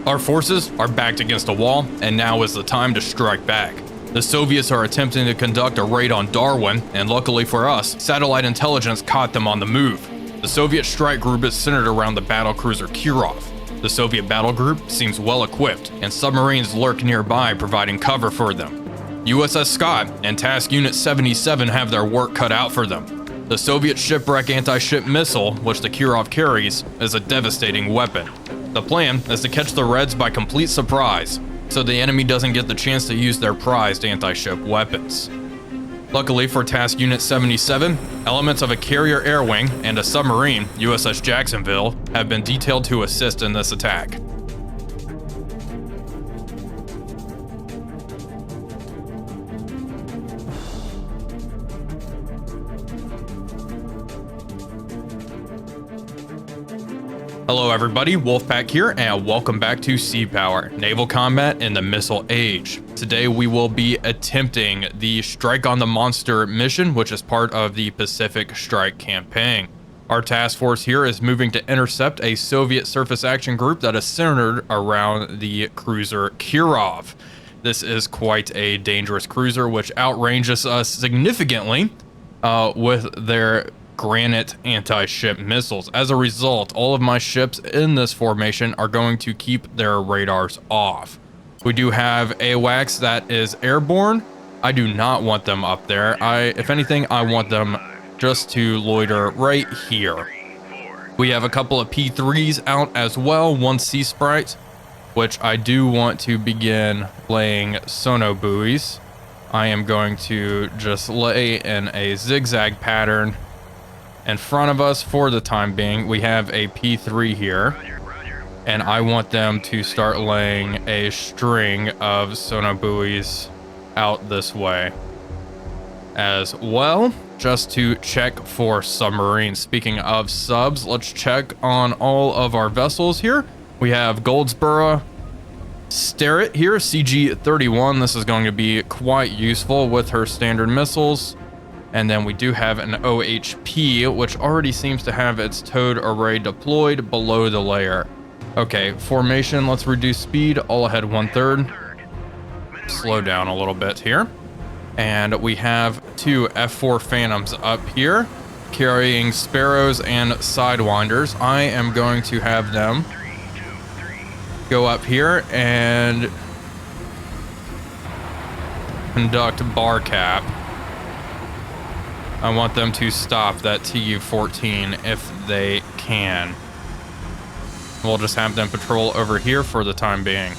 Our forces are backed against a wall, and now is the time to strike back. The Soviets are attempting to conduct a raid on Darwin, and luckily for us, satellite intelligence caught them on the move. The Soviet strike group is centered around the battlecruiser Kirov. The Soviet battle group seems well equipped, and submarines lurk nearby providing cover for them. USS Scott and Task Unit 77 have their work cut out for them. The Soviet shipwreck anti-ship missile, which the Kirov carries, is a devastating weapon. The plan is to catch the Reds by complete surprise, so the enemy doesn't get the chance to use their prized anti-ship weapons. Luckily for Task Unit 77, elements of a carrier air wing and a submarine, USS Jacksonville, have been detailed to assist in this attack. Hello everybody, Wolfpack here, and welcome back to Sea Power, Naval Combat in the Missile Age. Today we will be attempting the Strike on the Monster mission, which is part of the Pacific Strike campaign. Our task force here is moving to intercept a Soviet surface action group that is centered around the cruiser Kirov. This is quite a dangerous cruiser, which outranges us significantly with their granite anti-ship missiles. As a result, all of my ships in this formation are going to keep their radars off. We do have AWACS that is airborne. I do not want them up there. If anything, I want them just to loiter right here. We have a couple of P3s out as well, one Sea Sprite, which I do want to begin laying sono buoys. I am going to just lay in a zigzag pattern in front of us for the time being. We have a P3 here, and I want them to start laying a string of sonobuoys out this way as well, just to check for submarines. Speaking of subs, let's check on all of our vessels here. We have Goldsboro Starrett here, CG-31. This is going to be quite useful with her standard missiles. And then we do have an OHP, which already seems to have its towed array deployed below the layer. Okay, formation, let's reduce speed, all ahead 1/3. Slow down a little bit here. And we have two F4 Phantoms up here, carrying Sparrows and Sidewinders. I am going to have them go up here and conduct bar cap. I want them to stop that TU-14 if they can. We'll just have them patrol over here for the time being.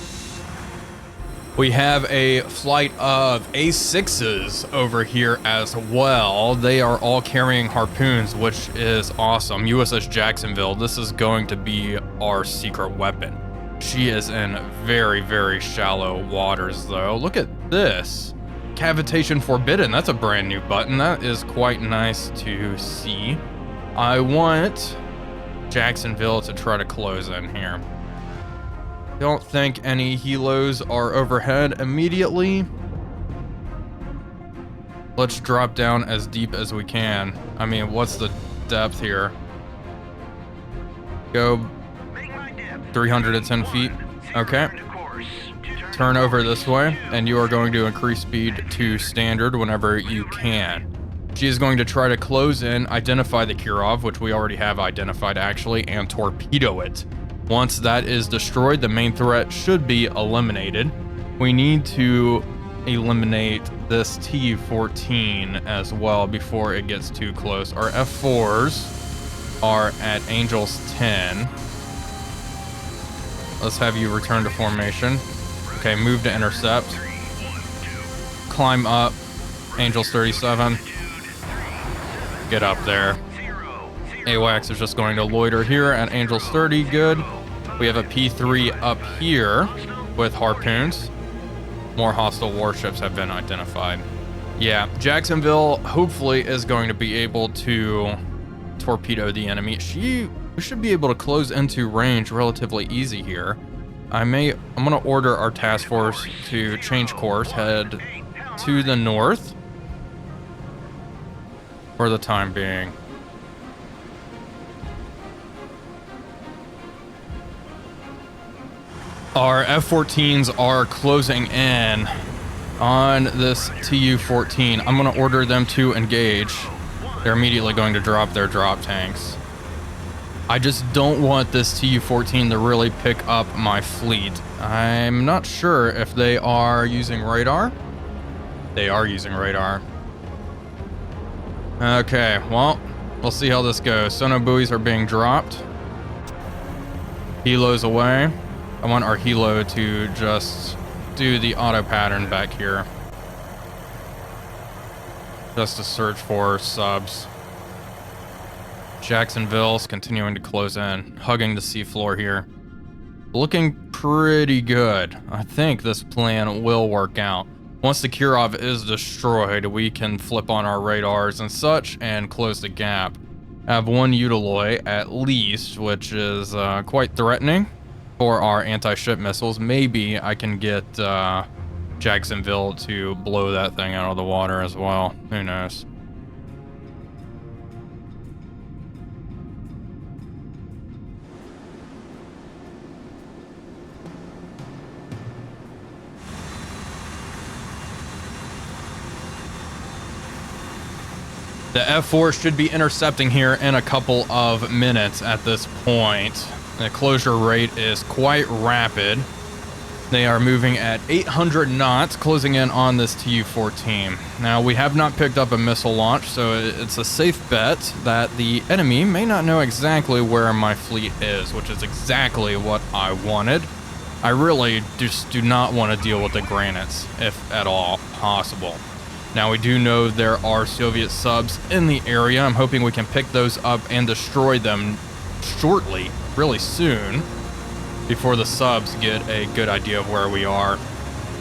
We have a flight of A6s over here as well. They are all carrying harpoons, which is awesome. USS Jacksonville, this is going to be our secret weapon. She is in very, very shallow waters though. Look at this. Cavitation forbidden. That's a brand new button. That is quite nice to see. I want Jacksonville to try to close in here. Don't think any helos are overhead immediately. Let's drop down as deep as we can. I mean, what's the depth here? Go 310 feet. Okay. Turn over this way, and you are going to increase speed to standard whenever you can. She is going to try to close in, identify the Kirov, which we already have identified actually, and torpedo it. Once that is destroyed, the main threat should be eliminated. We need to eliminate this TU-14 as well before it gets too close. Our F4s are at Angels 10. Let's have you return to formation. Okay, move to intercept. Climb up. Angels 37. Get up there. AWACS is just going to loiter here at Angels 30. Good. We have a P3 up here with harpoons. More hostile warships have been identified. Yeah, Jacksonville hopefully is going to be able to torpedo the enemy. We should be able to close into range relatively easy here. I'm gonna order our task force to change course, head to the north for the time being. Our F-14s are closing in on this Tu-14. I'm going to order them to engage. They're immediately going to drop their drop tanks. I just don't want this Tu-14 to really pick up my fleet. I'm not sure if they are using radar. They are using radar. Okay, well, we'll see how this goes. Sonar buoys are being dropped. Helo's away. I want our helo to just do the auto pattern back here. Just to search for subs. Jacksonville's continuing to close in, hugging the seafloor here. Looking pretty good. I think this plan will work out. Once the Kirov is destroyed, we can flip on our radars and such and close the gap. I have one Eidemiller at least, which is quite threatening for our anti-ship missiles. Maybe I can get Jacksonville to blow that thing out of the water as well. Who knows? The F-4 should be intercepting here in a couple of minutes at this point. The closure rate is quite rapid. They are moving at 800 knots, closing in on this Tu-14. Now, we have not picked up a missile launch, so it's a safe bet that the enemy may not know exactly where my fleet is, which is exactly what I wanted. I really just do not want to deal with the granites, if at all possible. Now, we do know there are Soviet subs in the area. I'm hoping we can pick those up and destroy them shortly, really soon, before the subs get a good idea of where we are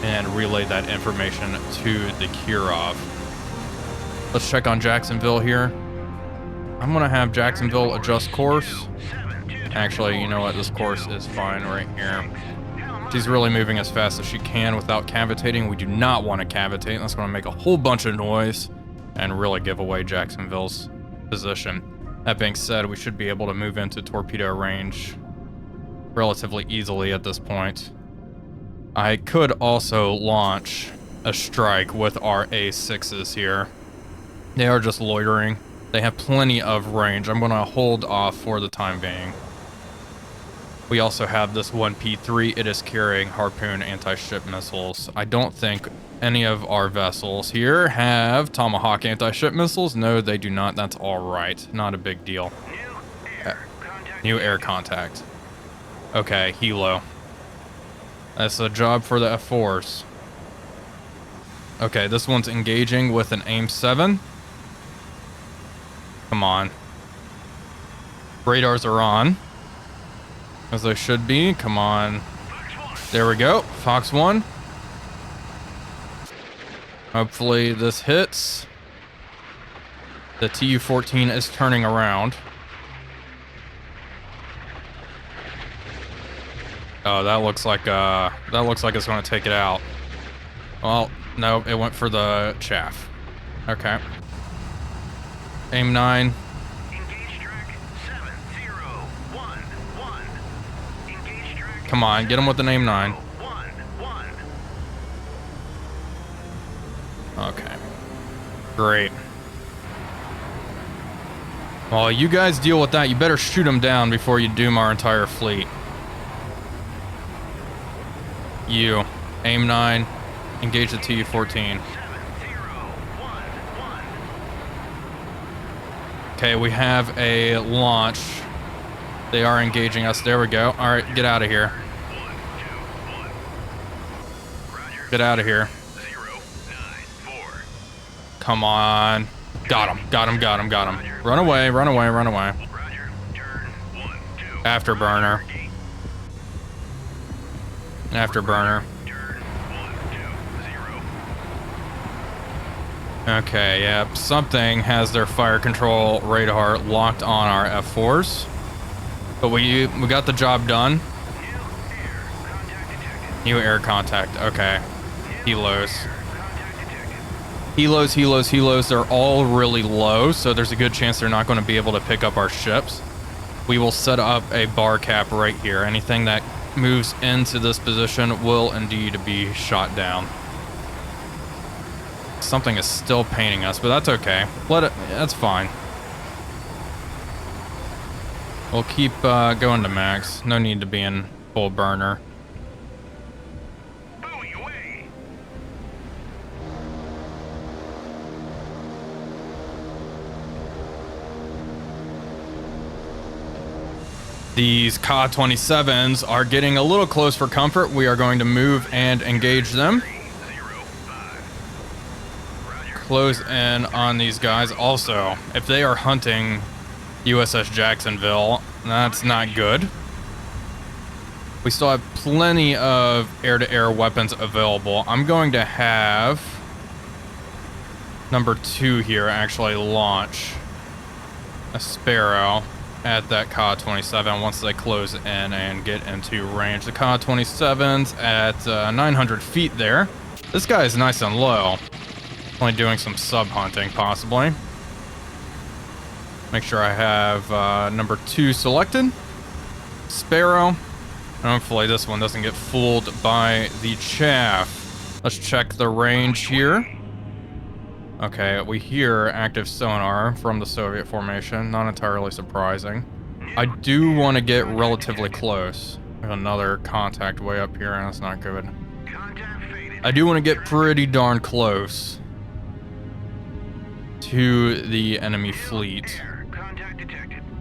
and relay that information to the Kirov. Let's check on Jacksonville here. I'm going to have Jacksonville adjust course. Actually, you know what? This course is fine right here. She's really moving as fast as she can without cavitating. We do not want to cavitate. That's going to make a whole bunch of noise and really give away Jacksonville's position. That being said, we should be able to move into torpedo range relatively easily at this point. I could also launch a strike with our A6s here. They are just loitering. They have plenty of range. I'm going to hold off for the time being. We also have this one P3. It is carrying Harpoon anti-ship missiles. I don't think any of our vessels here have Tomahawk anti-ship missiles. No, they do not. That's all right. Not a big deal. New air contact. Okay, helo. That's a job for the F4s. Okay, this one's engaging with an AIM-7. Come on. Radars are on. As they should be. Come on. There we go. Fox 1. Hopefully this hits. The Tu-14 is turning around. Oh, that looks like it's going to take it out. Well, no, it went for the chaff. Okay. AIM-9. Come on, get him with an AIM-9. Okay. Great. Well, you guys deal with that. You better shoot him down before you doom our entire fleet. You. AIM-9. Engage the Tu-14. Okay, we have a launch. They are engaging us. There we go. All right, get out of here. Get out of here. Come on. Got him. Got him. Got him. Got him. Run away. Run away. Run away. Afterburner. Afterburner. Okay, yep. Something has their fire control radar locked on our F4s. But we got the job done. New air contact. Okay. Helos. Helos, helos, helos. They're all really low, so there's a good chance they're not going to be able to pick up our ships. We will set up a bar cap right here. Anything that moves into this position will indeed be shot down. Something is still painting us, but that's okay. That's fine. We'll keep going to max. No need to be in full burner. These Ka-27s are getting a little close for comfort. We are going to move and engage them. Close in on these guys. Also, if they are hunting USS Jacksonville, that's not good. We still have plenty of air-to-air weapons available. I'm going to have number 2 here actually launch a Sparrow at that Ka-27 once they close in and get into range. The Ka-27's at 900 feet there. This guy is nice and low. Only doing some sub hunting possibly. Make sure I have number 2 selected. Sparrow. Hopefully this one doesn't get fooled by the chaff. Let's check the range here. Okay, we hear active sonar from the Soviet formation. Not entirely surprising. I do want to get relatively close. There's another contact way up here, and that's not good. I do want to get pretty darn close to the enemy fleet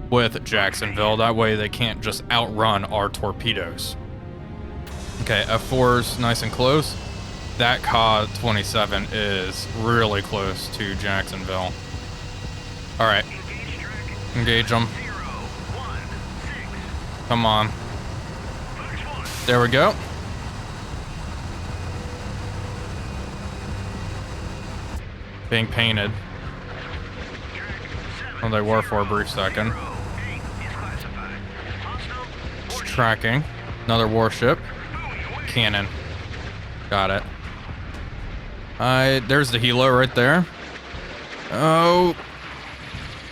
with Jacksonville. That way they can't just outrun our torpedoes. Okay, F4's nice and close. That Ka-27 is really close to Jacksonville. All right, engage them. Come on. There we go. Being painted. Well, they were for a brief second. Tracking. Another warship. Cannon. Got it. There's the helo right there. Oh,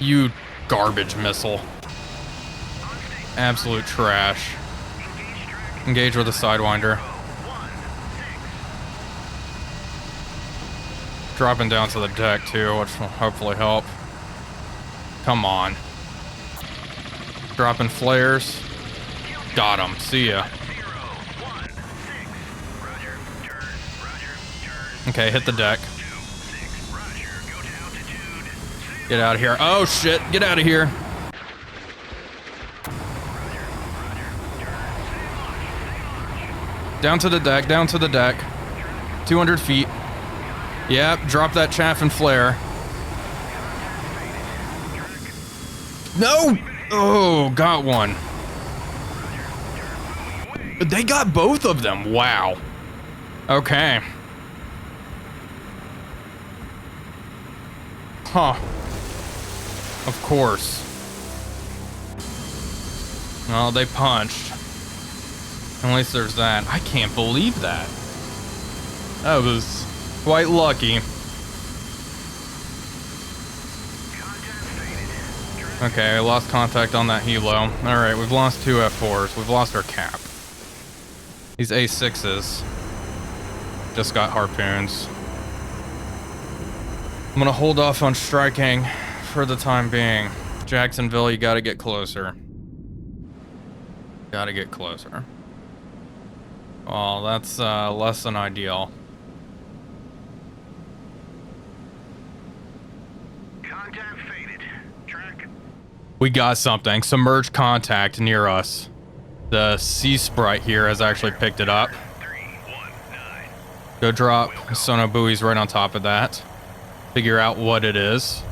you garbage missile. Absolute trash. Engage with a Sidewinder. Dropping down to the deck too, which will hopefully help. Come on. Dropping flares. Got him. See ya. Okay, hit the deck. Get out of here. Oh shit, get out of here. Down to the deck, down to the deck. 200 feet. Yep, drop that chaff and flare. No! Oh, got one. They got both of them. Wow. Okay. Huh. Of course. Well, they punched. At least there's that. I can't believe that. That was quite lucky. Okay, I lost contact on that helo. Alright, we've lost 2 F4s. We've lost our cap. These A6s just got harpoons. I'm gonna hold off on striking for the time being. Jacksonville, you gotta get closer. Gotta get closer. Well, that's less than ideal. Contact faded. Track. We got something. Submerged contact near us. The Sea Sprite here has actually picked it up. 319. Go drop sono buoys right on top of that. Figure out what it is.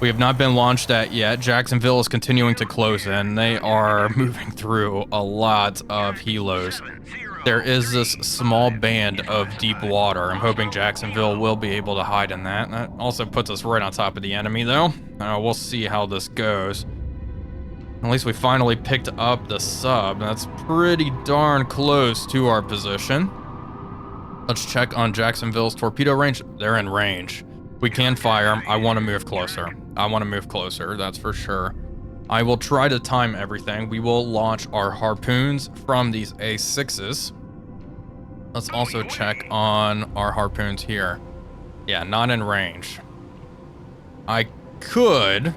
We have not been launched at yet. Jacksonville is continuing to close in. They are moving through a lot of helos. There is this small band of deep water. I'm hoping Jacksonville will be able to hide in that. That also puts us right on top of the enemy though. We'll see how this goes. At least we finally picked up the sub. That's pretty darn close to our position. Let's check on Jacksonville's torpedo range. They're in range. We can fire them. I want to move closer. I want to move closer, that's for sure. I will try to time everything. We will launch our harpoons from these A6s. Let's also check on our harpoons here. Yeah, not in range. I could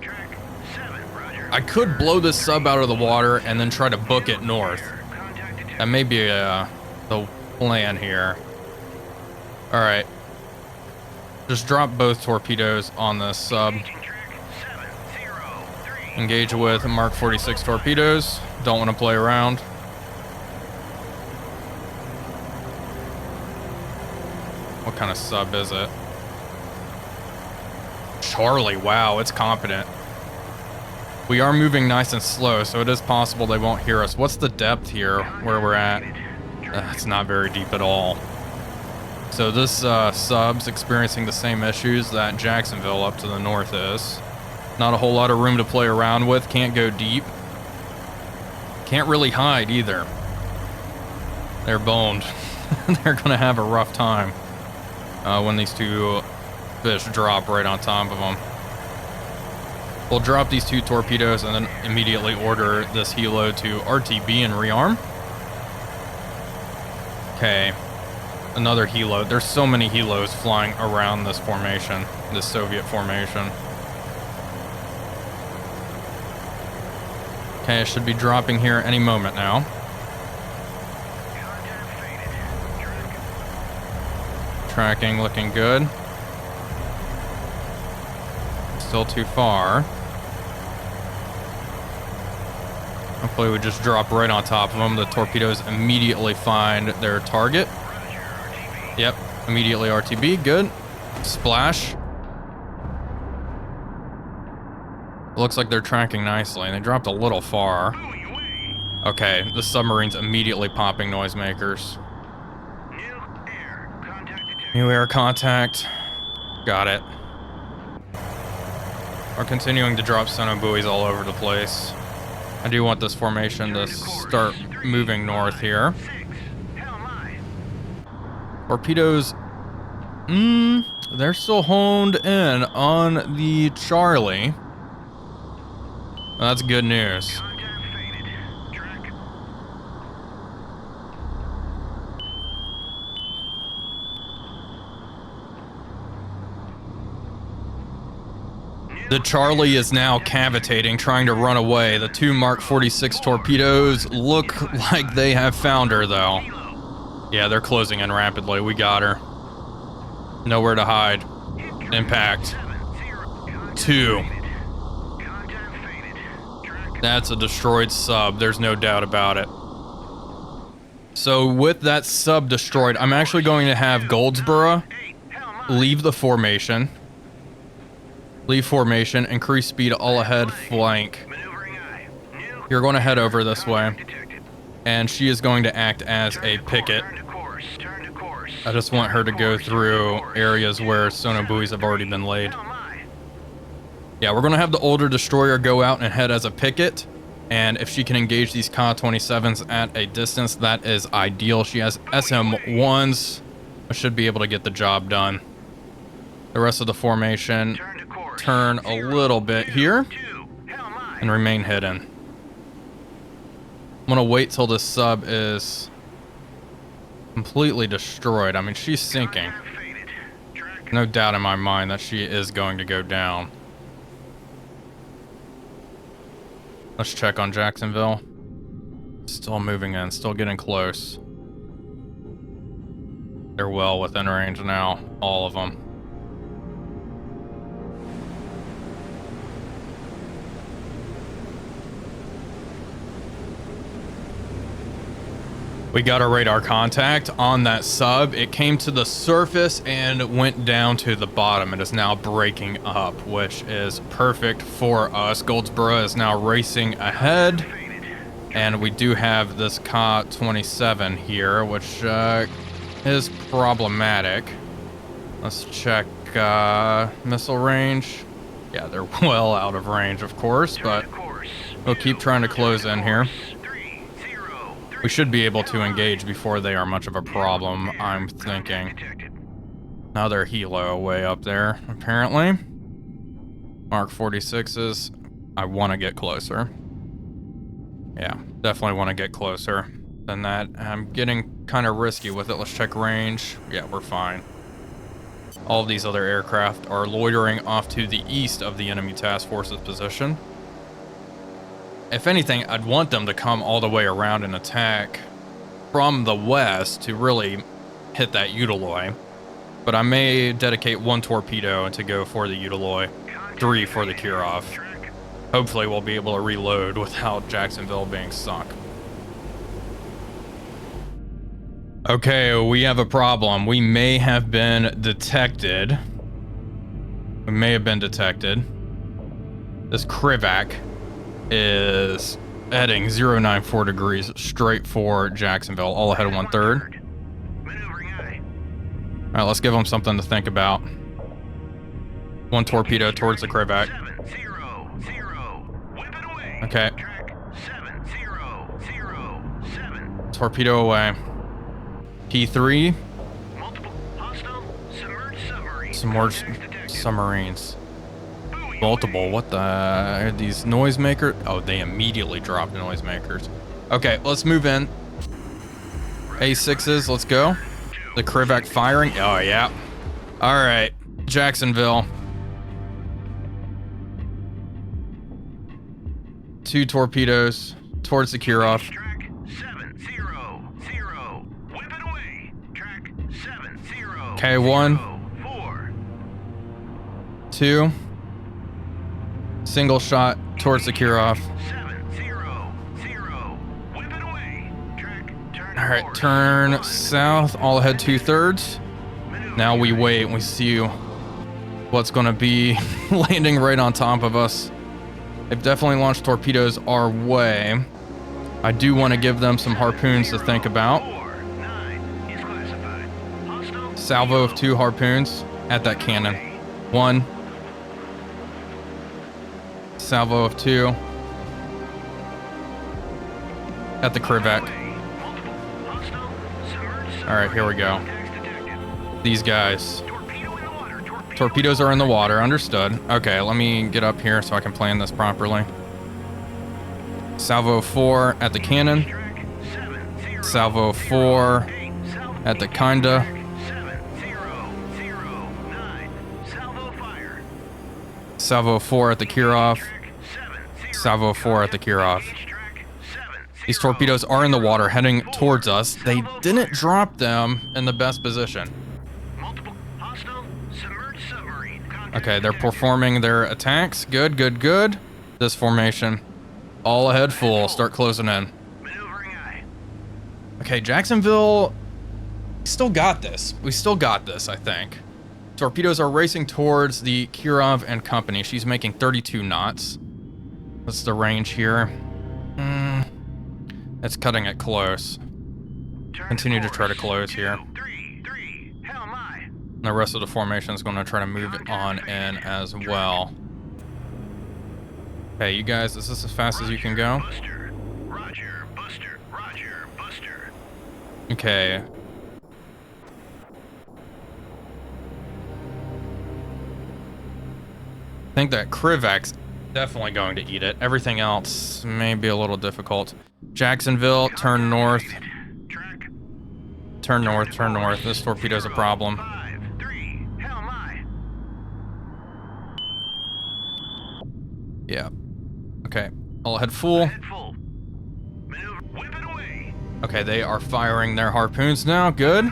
blow this sub out of the water and then try to book it north. That may be the plan here. All right. Just drop both torpedoes on this sub. Engage with Mark 46 torpedoes. Don't want to play around. What kind of sub is it? Charlie, wow, it's competent. We are moving nice and slow, so it is possible they won't hear us. What's the depth here where we're at? It's not very deep at all. So this sub's experiencing the same issues that Jacksonville up to the north is. Not a whole lot of room to play around with. Can't go deep. Can't really hide either. They're boned. They're gonna have a rough time when these two fish drop right on top of them. We'll drop these two torpedoes and then immediately order this helo to RTB and rearm. Okay, another helo. There's so many helos flying around this formation, this Soviet formation. Okay, it should be dropping here any moment now. Tracking looking good. Still too far. Hopefully we just drop right on top of them. The torpedoes immediately find their target. Yep, immediately RTB, good. Splash. Looks like they're tracking nicely. They dropped a little far. Okay, the submarine's immediately popping noisemakers. New air contact. Got it. We're continuing to drop sono buoys all over the place. I do want this formation to start moving north here. Torpedoes. They're still honed in on the Charlie. That's good news. The Charlie is now cavitating, trying to run away. The two Mark 46 torpedoes look like they have found her, though. Yeah, they're closing in rapidly. We got her. Nowhere to hide. Impact. 2. That's a destroyed sub. There's no doubt about it. So with that sub destroyed, I'm actually going to have Goldsboro leave the formation. Leave formation, increase speed all ahead flank. You're going to head over this way. And she is going to act as a picket. I just want her to go through areas where sono buoys have already been laid. Yeah, we're going to have the older destroyer go out and head as a picket. And if she can engage these Ka-27s at a distance, that is ideal. She has SM-1s. I should be able to get the job done. The rest of the formation, turn a little bit here and remain hidden. I'm going to wait till this sub is completely destroyed. I mean, she's sinking. No doubt in my mind that she is going to go down. Let's check on Jacksonville. Still moving in, still getting close. They're well within range now, all of them. We got a radar contact on that sub. It came to the surface and went down to the bottom. It is now breaking up, which is perfect for us. Goldsboro is now racing ahead. And we do have this Ka-27 here, which is problematic. Let's check missile range. Yeah, they're well out of range, of course, but we'll keep trying to close in here. We should be able to engage before they are much of a problem, I'm thinking. Another helo way up there, apparently. Mark 46s I want to get closer. Yeah, definitely want to get closer than that. I'm getting kind of risky with it. Let's check range. Yeah, we're fine. All of these other aircraft are loitering off to the east of the enemy task force's position. If anything, I'd want them to come all the way around and attack from the west to really hit that Eidemiller. But I may dedicate 1 torpedo to go for the Eidemiller, 3 for the Kirov. Hopefully we'll be able to reload without Jacksonville being sunk. Okay, we have a problem. We may have been detected. We may have been detected. This Krivac is heading 094 degrees straight for Jacksonville, all ahead of 1/3. All right, let's give them something to think about. 1 torpedo towards the Krivac. Okay. Torpedo away. P3. Submerged submarines. Multiple. What the? Are these noisemakers? Oh, they immediately dropped noisemakers. Okay, let's move in. A6s, let's go. The Krivac firing. Oh, yeah. All right, Jacksonville. 2 torpedoes towards the Kirov. Okay, 1. 2. Single shot towards the Kirov. All right, turn south, all ahead 2/3. Now we wait and we see what's going to be landing right on top of us. They've definitely launched torpedoes our way. I do want to give them some harpoons to think about. Salvo of 2 harpoons at that cannon. 1. Salvo of 2 at the Krivac. All right, here we go. These guys. Torpedoes are in the water, understood. Okay, let me get up here so I can plan this properly. Salvo 4 at the cannon. Salvo 4 at the kinda. Salvo 4 at the Kirov. Salvo 4 at the Kirov. These torpedoes are in the water heading towards us. They didn't drop them in the best position. Okay, they're performing their attacks. Good, good, good. This formation. All ahead full. Start closing in. Okay, Jacksonville. We still got this. We still got this, I think. Torpedoes are racing towards the Kirov and company. She's making 32 knots. What's the range here? It's cutting it close. Continue to try to close here. The rest of the formation is going to try to move on in as well. Hey, you guys, is this as fast as you can go? Okay. I think that Krivac's definitely going to eat it. Everything else may be a little difficult. Jacksonville, turn north. Turn north, turn north. This torpedo's a problem. Yeah. Okay. All ahead full. Okay, they are firing their harpoons now. Good.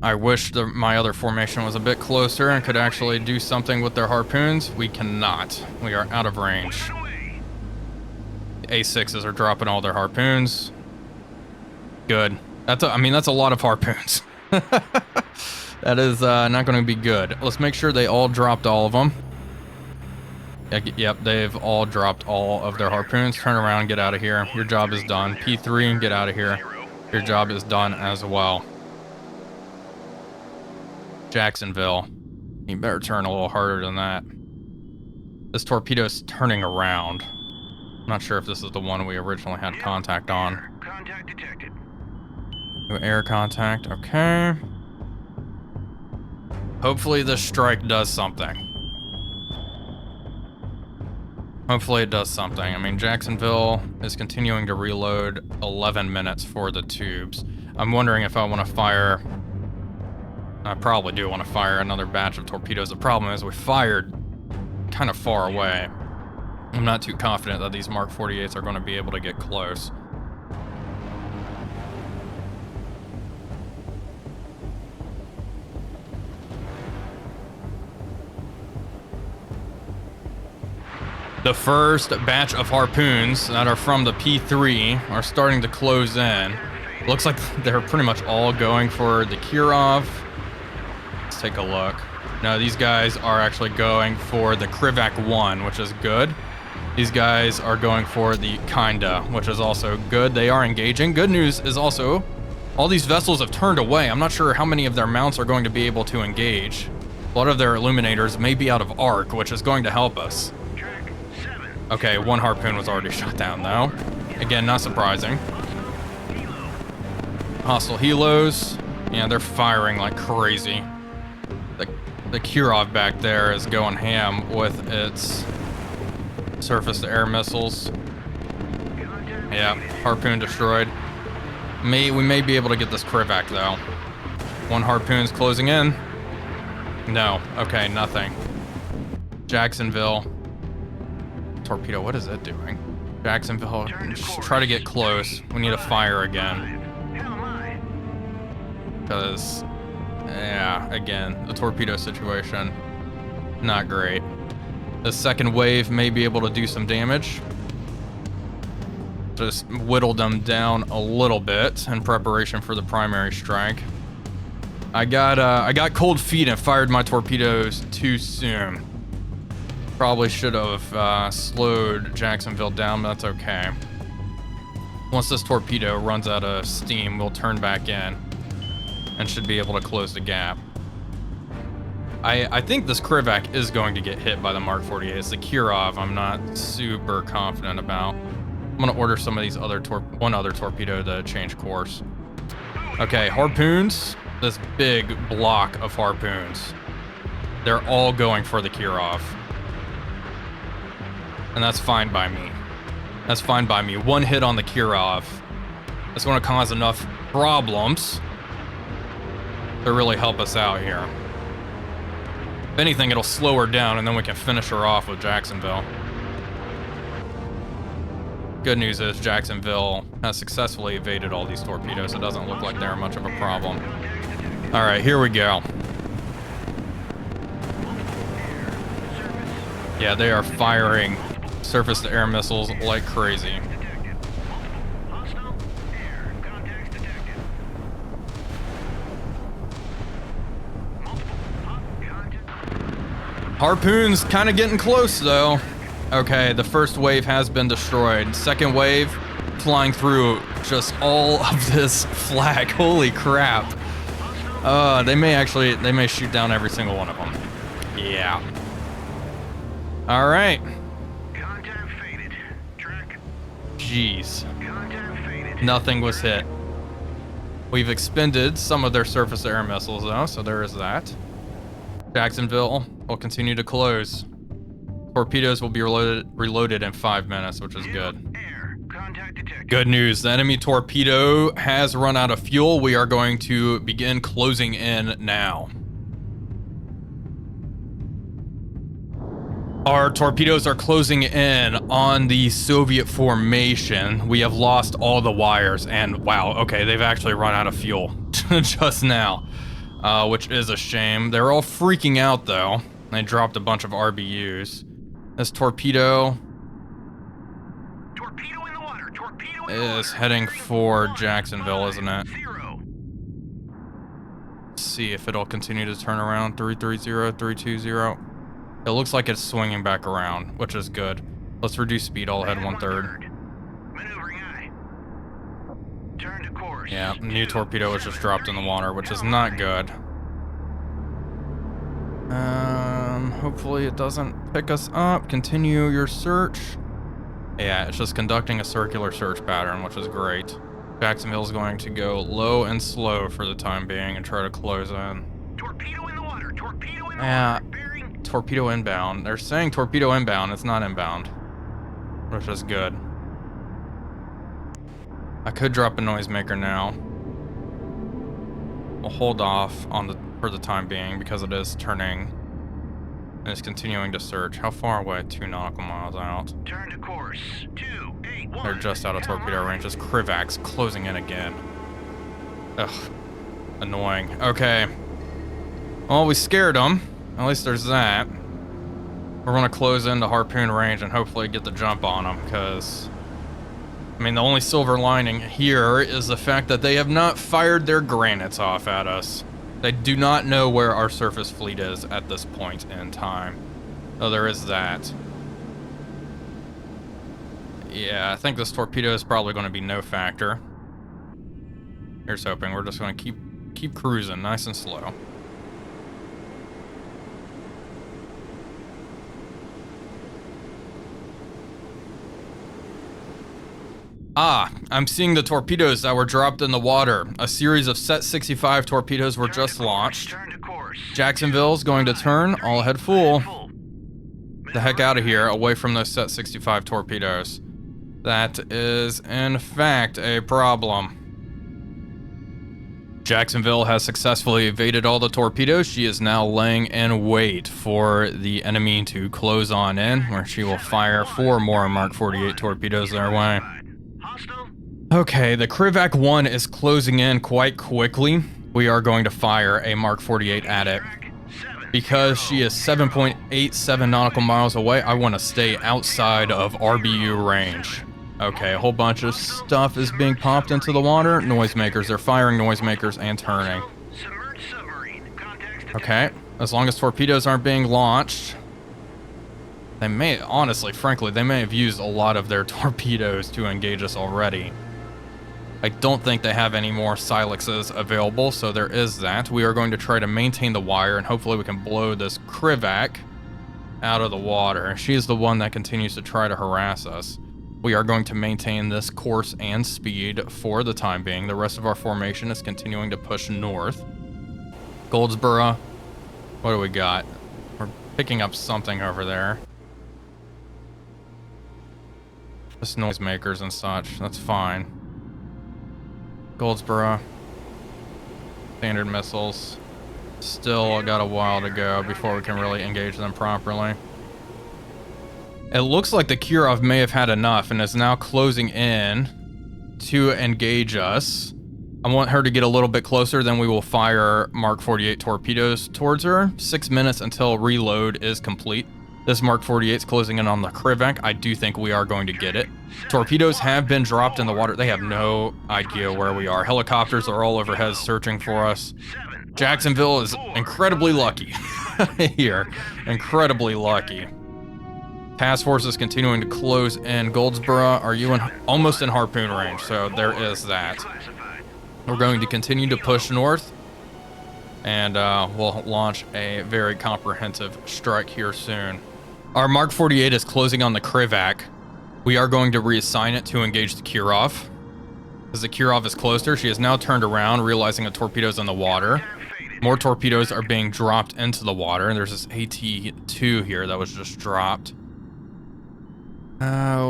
I wish my other formation was a bit closer and could actually do something with their harpoons. We cannot. We are out of range. The A6s are dropping all their harpoons. Good. That's a lot of harpoons. That is not going to be good. Let's make sure they all dropped all of them. Yep, they've all dropped all of their harpoons. Turn around, get out of here. Your job is done. P3, get out of here. Your job is done as well. Jacksonville, you better turn a little harder than that. This torpedo's turning around. I'm not sure if this is the one we originally had contact on. Contact detected. New air contact, okay. Hopefully this strike does something. Hopefully it does something. I mean, Jacksonville is continuing to reload 11 minutes for the tubes. I'm wondering if I want to fire... I probably do want to fire another batch of torpedoes. The problem is we fired kind of far away. I'm not too confident that these Mark 48s are going to be able to get close. The first batch of harpoons that are from the P3 are starting to close in. Looks like they're pretty much all going for the Kirov. Let's take a look. No, these guys are actually going for the Krivac 1, which is good. These guys are going for the Kinda, which is also good. They are engaging. Good news is also all these vessels have turned away. I'm not sure how many of their mounts are going to be able to engage. A lot of their illuminators may be out of arc, which is going to help us. Okay, one harpoon was already shot down though. Again, not surprising. Hostile helos. Yeah, they're firing like crazy. The Kirov back there is going ham with its surface-to-air missiles. Yeah, harpoon destroyed. We may be able to get this Krivac though. One harpoon's closing in. No, okay, nothing. Jacksonville. Torpedo, what is it doing? Jacksonville, just try to get close. We need to fire again. Because, yeah, again, the torpedo situation, not great. The second wave may be able to do some damage. Just whittled them down a little bit in preparation for the primary strike. I got cold feet and fired my torpedoes too soon. Probably should have slowed Jacksonville down, but that's okay. Once this torpedo runs out of steam, we'll turn back in and should be able to close the gap. I think this Krivac is going to get hit by the Mark 48. It's the Kirov I'm not super confident about. I'm gonna order some of these one other torpedo to change course. Okay, harpoons. This big block of harpoons. They're all going for the Kirov. And that's fine by me. That's fine by me. One hit on the Kirov. That's going to cause enough problems to really help us out here. If anything, it'll slow her down and then we can finish her off with Jacksonville. Good news is Jacksonville has successfully evaded all these torpedoes. It doesn't look like they're much of a problem. All right, here we go. Yeah, they are firing surface-to-air missiles like crazy. Harpoon's kind of getting close though. Okay, the first wave has been destroyed. Second wave flying through just all of this flak. Holy crap. They may shoot down every single one of them. Yeah. All right. Jeez. Nothing was hit. We've expended some of their surface-to-air missiles though, so there is that. Jacksonville will continue to close. Torpedoes will be reloaded in 5 minutes, which is good. Good news, the enemy torpedo has run out of fuel. We are going to begin closing in now. Our torpedoes are closing in on the Soviet formation. We have lost all the wires and wow, okay, they've actually run out of fuel just now, which is a shame. They're all freaking out though. They dropped a bunch of RBUs. This torpedo is heading for Jacksonville, isn't it? Let's see if it'll continue to turn around. 330, 320. It looks like it's swinging back around, which is good. Let's reduce speed. I'll head 1/3. Yeah, new torpedo was just dropped in the water, which is not good. Hopefully it doesn't pick us up. Continue your search. Yeah, it's just conducting a circular search pattern, which is great. Jacksonville's going to go low and slow for the time being and try to close in. Torpedo in the water. Yeah, torpedo inbound. They're saying torpedo inbound. It's not inbound, which is good. I could drop a noisemaker now. We'll hold off on for the time being because it is turning and it's continuing to search. How far away? 2 nautical miles out. Turn to course. 281. They're just out of torpedo range. This Krivak's closing in again. Ugh. Annoying. Okay. Well, we scared them. At least there's that. We're going to close into harpoon range and hopefully get the jump on them because, I mean, the only silver lining here is the fact that they have not fired their granites off at us. They do not know where our surface fleet is at this point in time. Oh, there is that. Yeah, I think this torpedo is probably going to be no factor. Here's hoping. We're just going to keep cruising nice and slow. Ah, I'm seeing the torpedoes that were dropped in the water. A series of Set 65 torpedoes were just launched. Jacksonville's going to turn, all ahead full. The heck out of here, away from those Set 65 torpedoes. That is, in fact, a problem. Jacksonville has successfully evaded all the torpedoes. She is now laying in wait for the enemy to close on in, where she will fire 4 more Mark 48 torpedoes their way. Okay, the Krivac 1 is closing in quite quickly. We are going to fire a Mark 48 at it. Because she is 7.87 nautical miles away, I want to stay outside of RBU range. Okay, a whole bunch of stuff is being popped into the water. Noisemakers, they're firing noisemakers and turning. Okay, as long as torpedoes aren't being launched. They may, honestly, frankly, they may have used a lot of their torpedoes to engage us already. I don't think they have any more Silexes available, so there is that. We are going to try to maintain the wire, and hopefully we can blow this Krivac out of the water. She's the one that continues to try to harass us. We are going to maintain this course and speed for the time being. The rest of our formation is continuing to push north. Goldsboro, what do we got? We're picking up something over there. Just noisemakers and such, that's fine. Goldsboro, standard missiles. Still got a while to go before we can really engage them properly. It looks like the Kirov may have had enough and is now closing in to engage us. I want her to get a little bit closer, then we will fire Mark 48 torpedoes towards her. 6 minutes until reload is complete. This Mark 48 is closing in on the Krivac. I do think we are going to get it. Torpedoes have been dropped in the water. They have no idea where we are. Helicopters are all overhead searching for us. Jacksonville is incredibly lucky here. Incredibly lucky. Task force is continuing to close in. Goldsboro, are you almost in harpoon range? So there is that. We're going to continue to push north. And we'll launch a very comprehensive strike here soon. Our Mark 48 is closing on the Krivac. We are going to reassign it to engage the Kirov. As the Kirov is closer, she has now turned around, realizing a torpedo's in the water. More torpedoes are being dropped into the water. And there's this AT-2 here that was just dropped.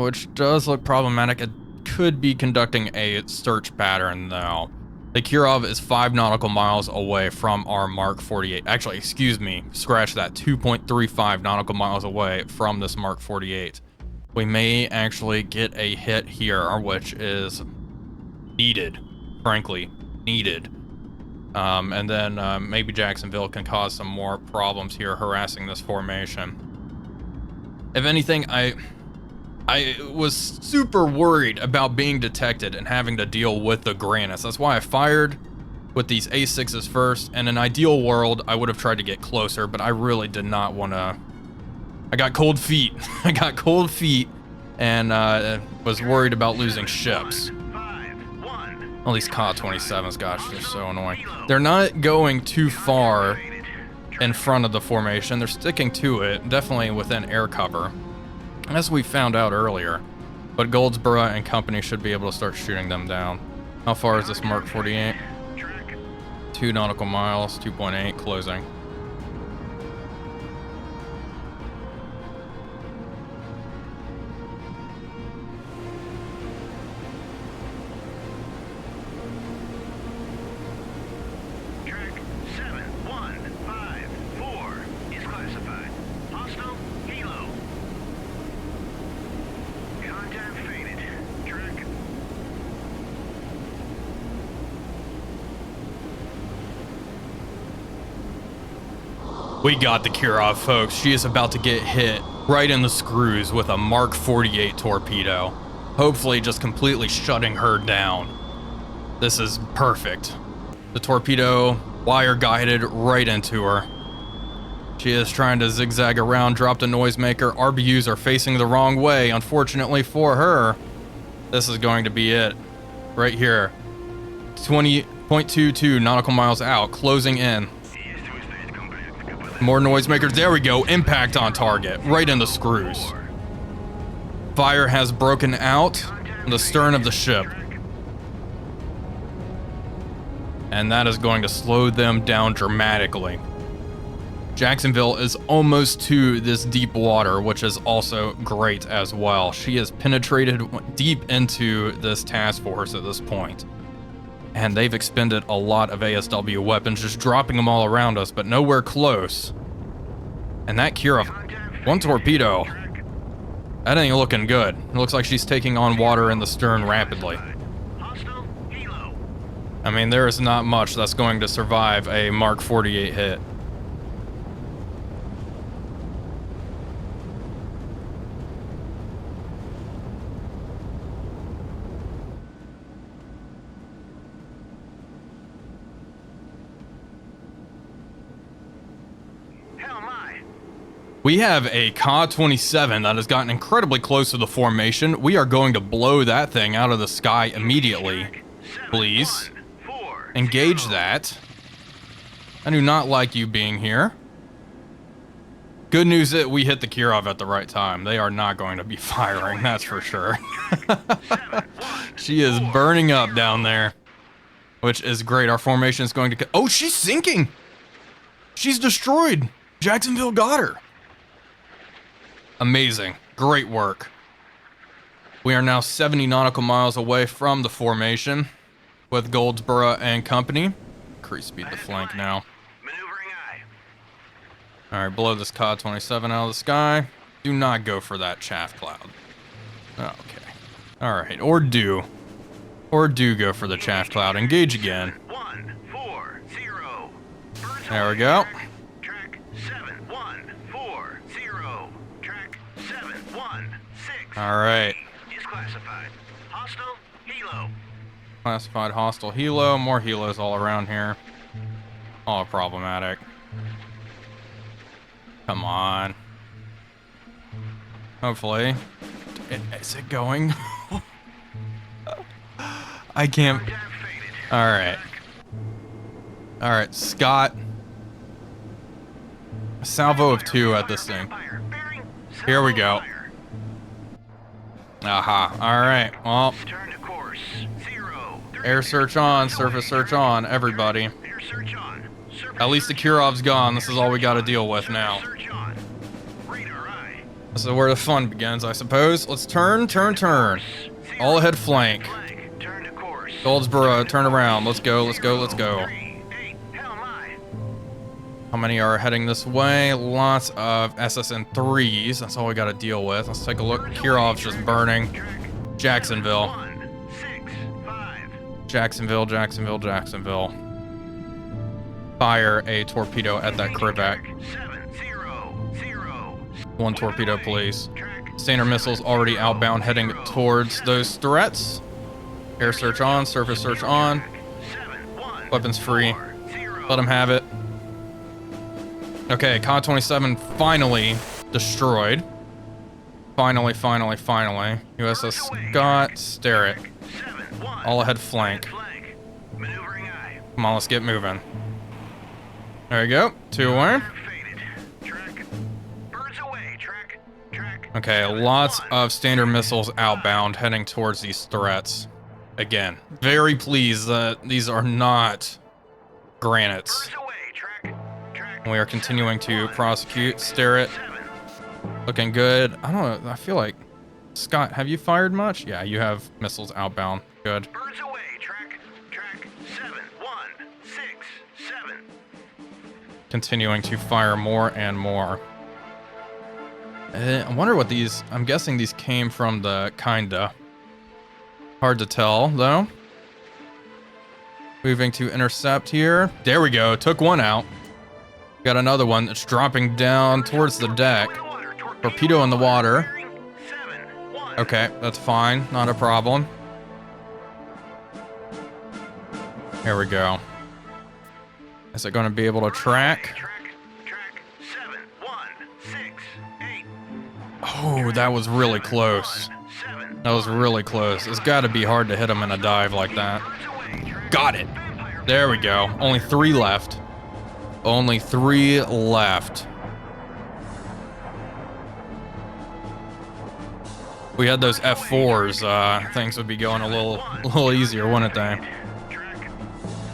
Which does look problematic. It could be conducting a search pattern, though. The Kirov is 5 nautical miles away from our Mark 48. Actually, excuse me, scratch that, 2.35 nautical miles away from this Mark 48. We may actually get a hit here, which is needed, frankly, needed. And then maybe Jacksonville can cause some more problems here, harassing this formation. If anything, I was super worried about being detected and having to deal with the granites. That's why I fired with these A6s first. In an ideal world, I would have tried to get closer, but I really did not want to. I got cold feet. I got cold feet and was worried about losing ships. All these Ka-27s, gosh, they're so annoying. They're not going too far in front of the formation. They're sticking to it, definitely within air cover, as we found out earlier. But Goldsboro and company should be able to start shooting them down. How far is this Mark 48? 2 nautical miles, 2.8, closing. We got the Kirov, folks. She is about to get hit right in the screws with a Mark 48 torpedo. Hopefully just completely shutting her down. This is perfect. The torpedo wire guided right into her. She is trying to zigzag around, drop the noisemaker. RBUs are facing the wrong way, unfortunately for her. This is going to be it. Right here. 20.22 nautical miles out, closing in. More noisemakers. There we go. Impact on target. Right in the screws. Fire has broken out in the stern of the ship. And that is going to slow them down dramatically. Jacksonville is almost to this deep water, which is also great as well. She has penetrated deep into this task force at this point. And they've expended a lot of ASW weapons, just dropping them all around us, but nowhere close. And that Kirov, one torpedo. That ain't looking good. It looks like she's taking on water in the stern rapidly. I mean, there is not much that's going to survive a Mark 48 hit. We have a Ka-27 that has gotten incredibly close to the formation. We are going to blow that thing out of the sky immediately. Please. Engage that. I do not like you being here. Good news that we hit the Kirov at the right time. They are not going to be firing, that's for sure. She is burning up down there, which is great. Our formation is going to... Oh, she's sinking! She's destroyed! Jacksonville got her. Amazing. Great work. We are now 70 nautical miles away from the formation with Goldsboro and company. Increase speed to flank now. Alright, blow this Ka-27 out of the sky. Do not go for that chaff cloud. Okay. Alright, or do. Or do go for the chaff cloud. Engage again. There we go. Alright. Classified hostile helo. More helos all around here. All problematic. Come on. Hopefully. Is it going? I can't. Alright. Alright, Scott. A salvo of 2 at this thing. Here we go. Aha. Alright, well. Air search on, surface search on, everybody. At least the Kirov's gone. This is all we gotta deal with now. This is where the fun begins, I suppose. Let's turn. All ahead flank. Goldsboro, turn around. Let's go. How many are heading this way? Lots of SSN-3s. That's all we gotta deal with. Let's take a look. Kirov's just burning. Jacksonville. Fire a torpedo at that Krivac. 1 torpedo, please. Standard missiles already outbound, heading towards those threats. Air search on, surface search on. Weapons free. Let them have it. Okay, Ka-27 finally destroyed. Finally. USS Scott, stare it. All ahead flank. Come on, let's get moving. There we go. 2 away. Okay, lots of standard missiles outbound heading towards these threats. Again, very pleased that these are not granites. We are continuing to prosecute. Stare it. Looking good. I don't know. I feel like... Scott, have you fired much? Yeah, you have missiles outbound. Good. Continuing to fire more and more. I wonder what these... I'm guessing these came from the kinda. Hard to tell, though. Moving to intercept here. There we go. Took one out. Got another one that's dropping down towards the deck. Torpedo in the water. Okay, that's fine. Not a problem. Here we go. Is it going to be able to track? Oh, that was really close. That was really close. It's got to be hard to hit him in a dive like that. Got it. There we go. Only 3 left. Only 3 left. We had those F4s, things would be going a little easier, wouldn't they?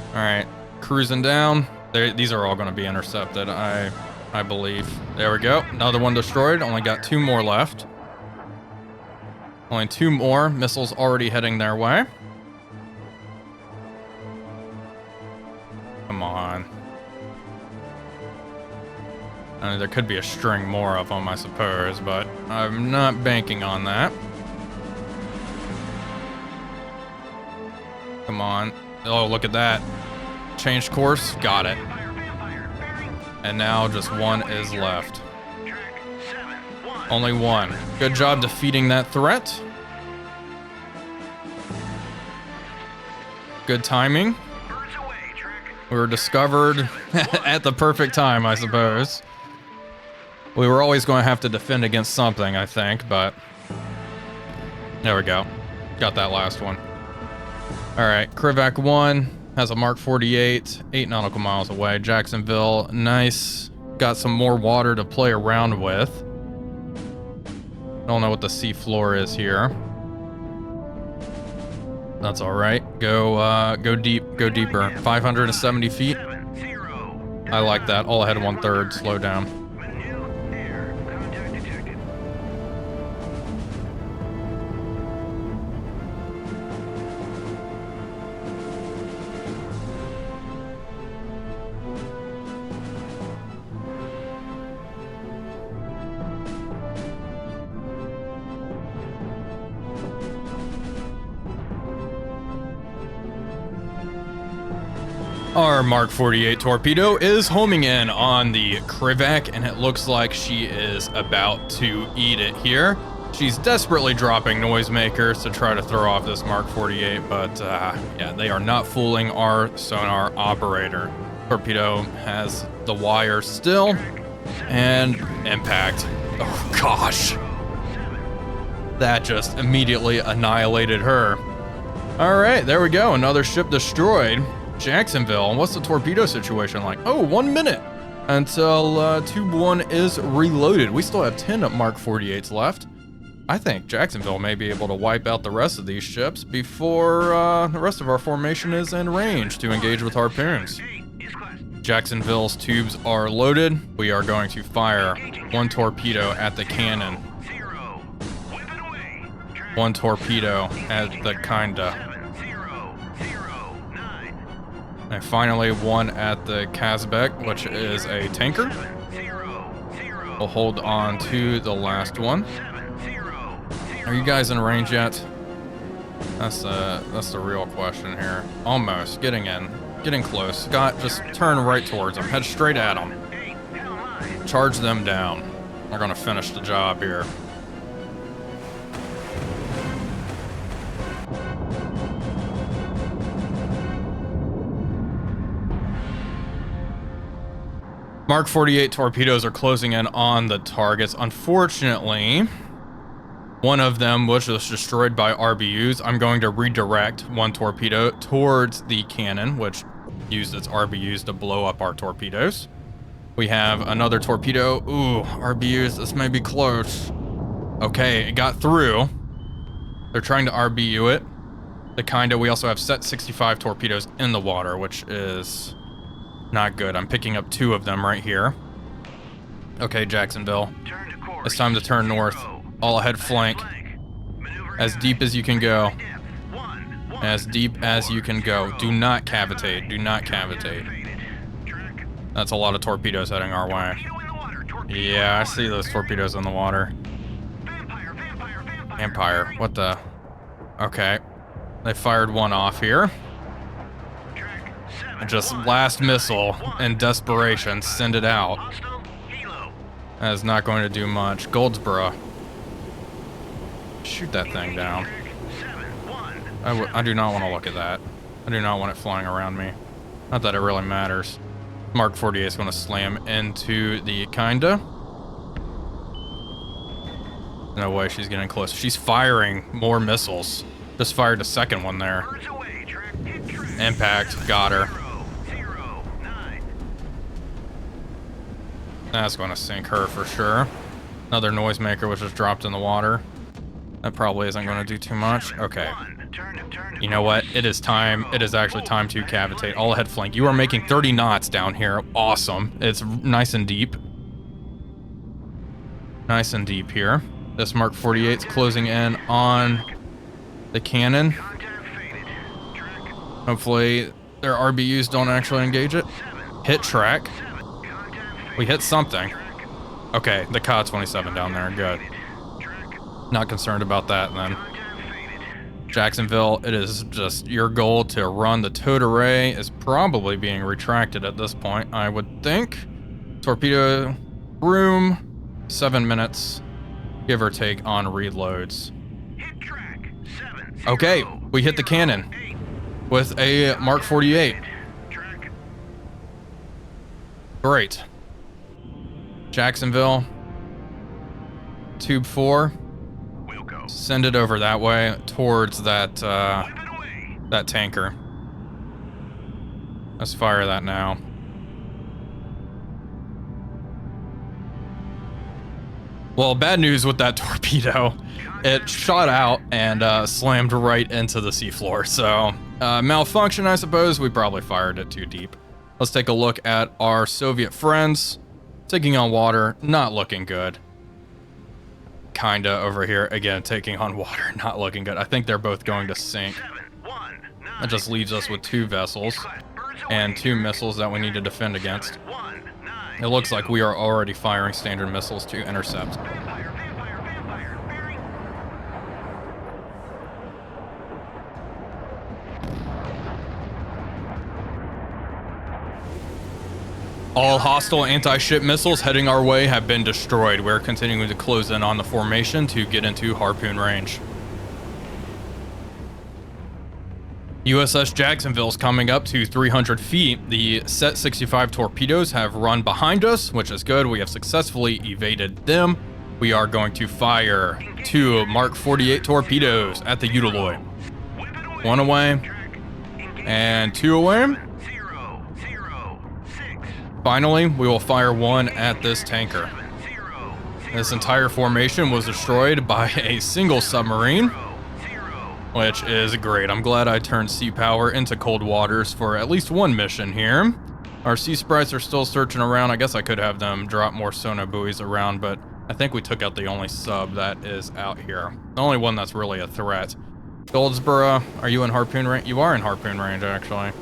All right, cruising down. These are all going to be intercepted, I believe. There we go. Another one destroyed. Only got 2 more left. Only 2 more. Missiles already heading their way. Come on. I mean, there could be a string more of them, I suppose, but I'm not banking on that. Come on. Oh, look at that. Changed course. Got it. And now just 1 is left. Only 1. Good job defeating that threat. Good timing. We were discovered at the perfect time, I suppose. We were always going to have to defend against something, I think, but there we go. Got that last one. All right, Krivac 1 has a Mark 48, 8 nautical miles away. Jacksonville, nice. Got some more water to play around with. Don't know what the sea floor is here. That's all right. Go deep, go deeper. 570 feet. I like that. All ahead 1/3. Slow down. Our Mark 48 torpedo is homing in on the Krivac, and it looks like she is about to eat it here. She's desperately dropping noisemakers to try to throw off this Mark 48, but yeah, they are not fooling our sonar operator. Torpedo has the wire still, and impact. Oh gosh. That just immediately annihilated her. All right, there we go. Another ship destroyed. Jacksonville. What's the torpedo situation like? Oh, 1 minute until Tube 1 is reloaded. We still have 10 Mark 48s left. I think Jacksonville may be able to wipe out the rest of these ships before the rest of our formation is in range to engage with harpoons. Jacksonville's tubes are loaded. We are going to fire 1 torpedo at the cannon. 1 torpedo at the kinda. And finally 1 at the Kazbek, which is a tanker. We'll hold on to the last one. Are you guys in range yet? That's the real question here. Almost getting in, getting close. Scott, just turn right towards them. Head straight at them. Charge them down. We're gonna finish the job here. Mark 48 torpedoes are closing in on the targets. Unfortunately, one of them was just destroyed by RBUs. I'm going to redirect 1 torpedo towards the cannon, which used its RBUs to blow up our torpedoes. We have another torpedo. Ooh, RBUs, this may be close. Okay, it got through. They're trying to RBU it. The kinda, we also have set 65 torpedoes in the water, which is not good. I'm picking up 2 of them right here. Okay, Jacksonville. It's time to turn north. All ahead flank. As deep as you can go. As deep as you can go. Do not cavitate. Do not cavitate. That's a lot of torpedoes heading our way. Yeah, I see those torpedoes in the water. Vampire. What the? Okay. They fired 1 off here. And just last missile in desperation, send it out. Hostile helo. That is not going to do much. Goldsboro. Shoot that thing down. 7-1. I do not want to look at that. I do not want it flying around me. Not that it really matters. Mark 48 is going to slam into the kinda. No way she's getting close. She's firing more missiles. Just fired a second one there. Birds away. Track. Hit track. Impact. Got her. 0-0-9. That's going to sink her for sure. Another noisemaker was just dropped in the water. That probably isn't going to do too much. Okay. You know what? It is time. It is actually time to cavitate. All ahead flank. You are making 30 knots down here. Awesome. It's nice and deep. Nice and deep here. This Mark 48 is closing in on the cannon. Hopefully their RBUs don't actually engage it. Hit track. We hit something. Okay, the Ka-27 down there. Good. Not concerned about that then. Jacksonville, it is just your goal to run the towed array is probably being retracted at this point, I would think. Torpedo room, 7 minutes, give or take on reloads. Hit track. 7-0. Okay, we hit the cannon with a Mark 48. Track. Great. Jacksonville, tube 4. We'll go. Send it over that way towards that Whip it away. that tanker. Let's fire that now. Well, bad news with that torpedo. It shot out and slammed right into the seafloor. So malfunction, I suppose. We probably fired it too deep. Let's take a look at our Soviet friends. Taking on water, not looking good. Kinda over here. Again, taking on water, not looking good. I think they're both going to sink. 7-1. That just leaves us with 2 vessels and 2 missiles that we need to defend against. It looks like we are already firing standard missiles to intercept. Vampire, vampire, vampire. Bearing. All hostile anti-ship missiles heading our way have been destroyed. We're continuing to close in on the formation to get into harpoon range. USS Jacksonville's coming up to 300 feet. The Set 65 torpedoes have run behind us, which is good. We have successfully evaded them. We are going to fire 2 Mark 48 torpedoes at the Eidemiller. Whip it away. 1 away Track. and 2 away. 0-0-6. Finally, we will fire 1 at this tanker. 7-0-0. This entire formation was destroyed by a single submarine, 0-0. which is great. I'm glad I turned sea power into cold waters for at least one mission here. Our sea sprites are still searching around. I guess I could have them drop more sonar buoys around, but I think we took out the only sub that is out here. The only one that's really a threat. Goldsboro, are you in harpoon range? You are in harpoon range, actually.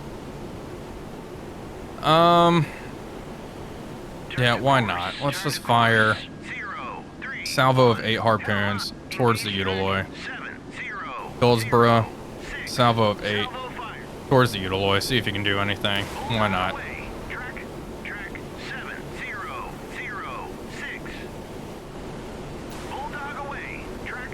Yeah, why not? Let's just fire salvo of 8 harpoons towards the Eidemiller. Goldsboro, salvo of 8 towards the Eidemiller. See if you can do anything. Why not? Track 7-0-0-6. Bulldog away. Track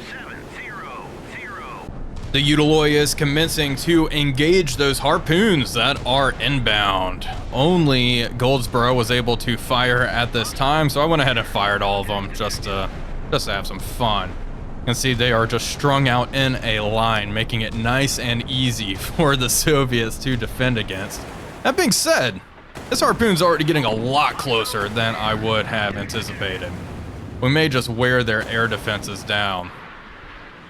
7-0-0. The Eidemiller is commencing to engage those harpoons that are inbound. Only Goldsboro was able to fire at this time, so I went ahead and fired all of them just to have some fun. You can see they are just strung out in a line, making it nice and easy for the Soviets to defend against. That being said, this harpoon's already getting a lot closer than I would have anticipated. We may just wear their air defenses down.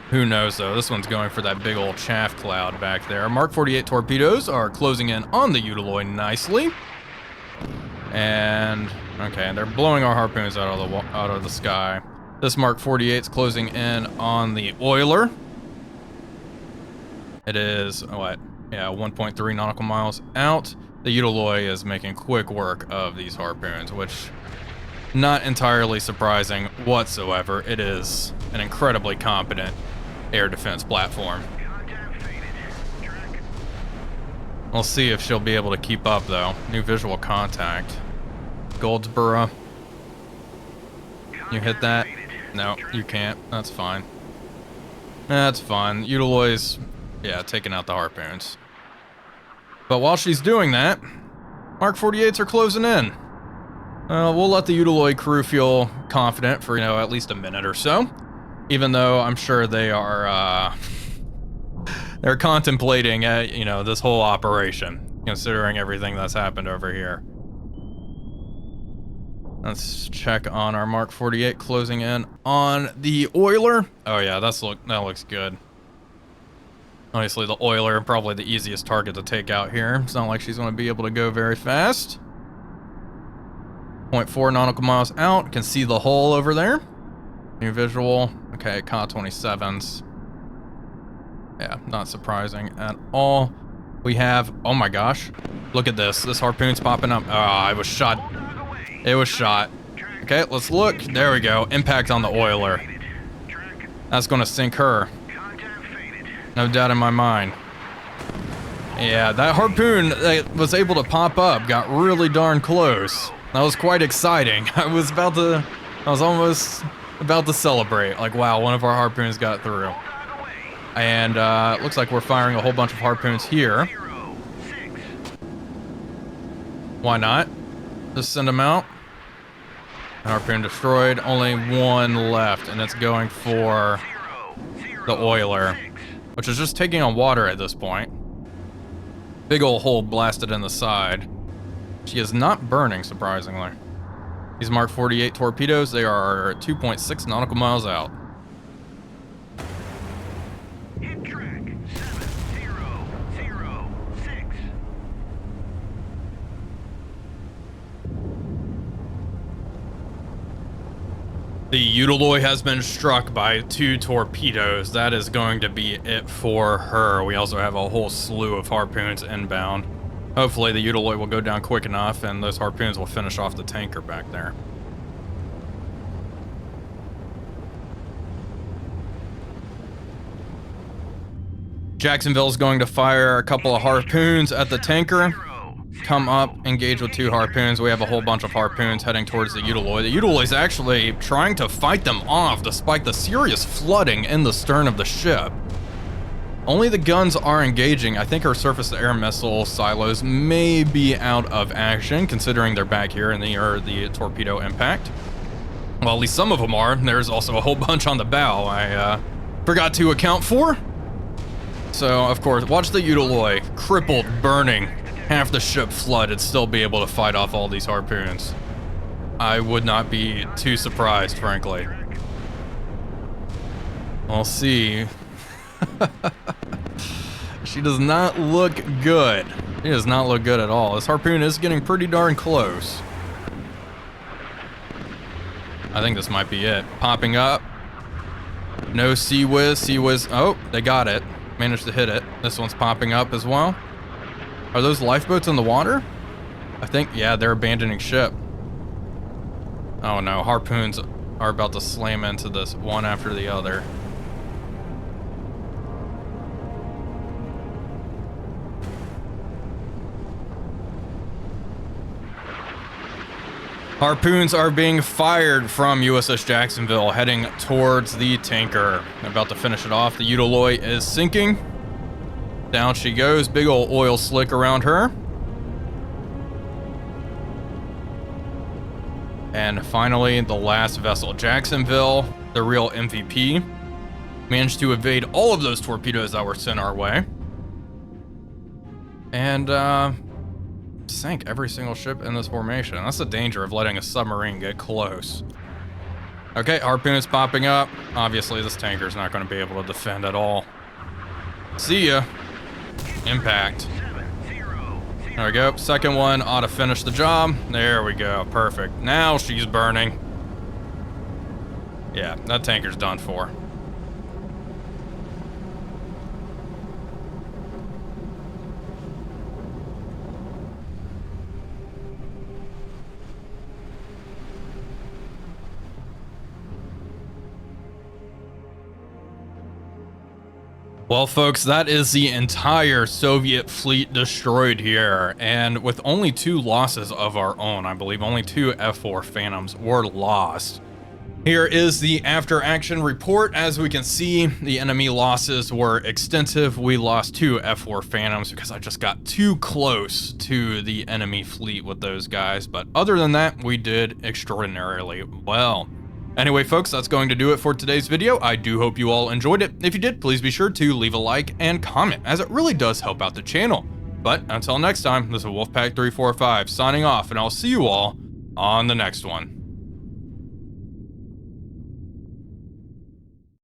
Who knows though, this one's going for that big old chaff cloud back there. Mark 48 torpedoes are closing in on the Eidemiller nicely. And, okay, they're blowing our harpoons out of the sky. This Mark 48's closing in on the oiler. It is, what? Yeah, 1.3 nautical miles out. The Eidemiller is making quick work of these harpoons, which not entirely surprising whatsoever. It is an incredibly competent air defense platform. We'll see if she'll be able to keep up, though. New visual contact. Goldsboro. You hit that? No, you can't. That's fine. That's fine. Utiloy's, yeah, taking out the harpoons. But while she's doing that, Mark 48s are closing in. We'll let the Utiloy crew feel confident for, at least a minute or so. Even though I'm sure they are, they're contemplating, this whole operation, considering everything that's happened over here. Let's check on our Mark 48 closing in on the oiler. Oh yeah, that looks good. Obviously the oiler, probably the easiest target to take out here. It's not like she's going to be able to go very fast. 0.4 nautical miles out. Can see the hull over there. New visual. Okay, Ka-27s. Yeah, not surprising at all. We have, oh my gosh. Look at this. This harpoon's popping up. Oh, I was shot. It was shot. Okay, let's look. There we go. Impact on the oiler. That's going to sink her. No doubt in my mind. Yeah, that harpoon that was able to pop up got really darn close. That was quite exciting. I was almost about to celebrate. Like, wow, one of our harpoons got through. And looks like we're firing a whole bunch of harpoons here. Why not? Just send them out. Harpoon destroyed. Only one left, and it's going for the oiler, which is just taking on water at this point. Big old hole blasted in the side. She is not burning, surprisingly. These Mark 48 torpedoes, they are 2.6 nautical miles out. Hit track 7006. The Utiloy has been struck by 2 torpedoes. That is going to be it for her. We also have a whole slew of harpoons inbound. Hopefully the Utiloy will go down quick enough and those harpoons will finish off the tanker back there. Jacksonville's going to fire a couple of harpoons at the tanker. Come up, engage with 2 harpoons. We have a whole bunch of harpoons heading towards the Utiloy. The Utiloy's actually trying to fight them off despite the serious flooding in the stern of the ship. Only the guns are engaging. I think our surface-to-air missile silos may be out of action, considering they're back here in the torpedo impact. Well, at least some of them are. There's also a whole bunch on the bow I forgot to account for. So, of course, watch the Utiloy, crippled, burning, half the ship flooded, still be able to fight off all these harpoons. I would not be too surprised, frankly. We'll see. She does not look good. She does not look good at all. This harpoon is getting pretty darn close. I think this might be it. Popping up. No Sea Whiz. Sea Whiz. Oh, they got it. Managed to hit it. This one's popping up as well. Are those lifeboats in the water? I think, yeah, they're abandoning ship. Oh no, harpoons are about to slam into this one after the other. Harpoons are being fired from USS Jacksonville, heading towards the tanker. They're about to finish it off. The Utiloy is sinking. Down she goes. Big old oil slick around her. And finally, the last vessel, Jacksonville, the real MVP, managed to evade all of those torpedoes that were sent our way. And, sank every single ship in this formation. That's the danger of letting a submarine get close. Okay, harpoons popping up. Obviously, this tanker's not going to be able to defend at all. See ya. Impact. There we go. Second one ought to finish the job. There we go. Perfect. Now she's burning. Yeah, that tanker's done for. Well, folks, that is the entire Soviet fleet destroyed here, and with only 2 losses of our own, I believe only 2 F4 Phantoms were lost. Here is the after action report. As we can see, the enemy losses were extensive. We lost 2 F4 Phantoms because I just got too close to the enemy fleet with those guys, but other than that, we did extraordinarily well. Anyway, folks, that's going to do it for today's video. I do hope you all enjoyed it. If you did, please be sure to leave a like and comment, as it really does help out the channel. But until next time, this is Wolfpack345 signing off, and I'll see you all on the next one.